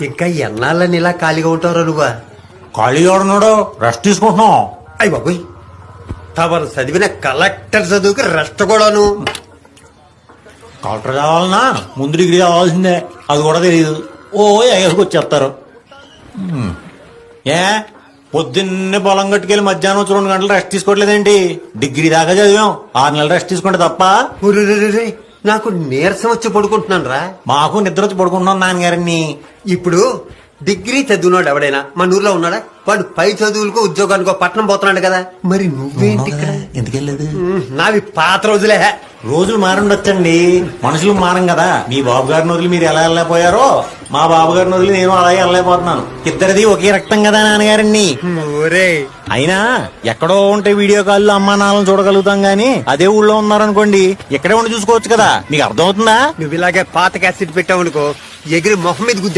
ఇంకా ఎన్నాళ్ళని ఇలా ఖాళీగా ఉంటావురా నువ్వా? ఖాళీగా ఉన్నాడు, రెస్ట్ తీసుకుంటున్నాం. అయ్య బాబోయ్, తమరు చదివిన కలెక్టర్ చదువుకి రెస్ట్ కూడాను. కలెక్టర్ కావాలన్నా ముందు డిగ్రీ కావాల్సిందే, అది కూడా తెలియదు. ఓ ఎగసుకొచ్చేస్తారు. ఏ పొద్దున్నే పొలం కట్టుకెళ్ళి మధ్యాహ్నం వచ్చి 2 గంటలు రెస్ట్ తీసుకోవట్లేదేంటి? డిగ్రీ దాకా చదివాం, 6 నెలలు రెస్ట్ తీసుకుంటే తప్ప. ఒరేరేరేరే, నాకు నీరసం వచ్చి పడుకుంటున్నాను రా. మాకు నిద్ర వచ్చి పడుకుంటున్నాం నాన్నగారిని. ఇప్పుడు డిగ్రీ చదివినాడు ఎవడైనా మన ఊర్లో ఉన్నాడా? వాడు పై చదువులకో ఉద్యోగానికో పట్నం పోతున్నాడు కదా. మరి నువ్వేంటి ఇక్కడ? ఎందుకెళ్ళలేదు? నావి పాత రోజులే. రోజులు మారుండొచ్చండి, మనుషులు మారం కదా. మీ బాబు గారిని వదిలి మీరు ఎలా వెళ్ళలేకపోయారో, మా బాబు గారిని వదిలి నేను అలాగే వెళ్ళలేకపోతున్నాను. ఇద్దరిది ఒకే రక్తం కదా నాన్నగారిని. ఒరే, అయినా ఎక్కడో ఉంటే వీడియో కాల్లో అమ్మా నాన్నలను చూడగలుగుతాం గానీ, అదే ఊళ్ళో ఉన్నారనుకోండి ఇక్కడే ఉండి చూసుకోవచ్చు కదా. మీకు అర్థమవుతుందా? నువ్వు ఇలాగే పాత క్యాసెట్ పెట్టావు అనుకో, ఎగిరి మొహం మీద గుద్దే.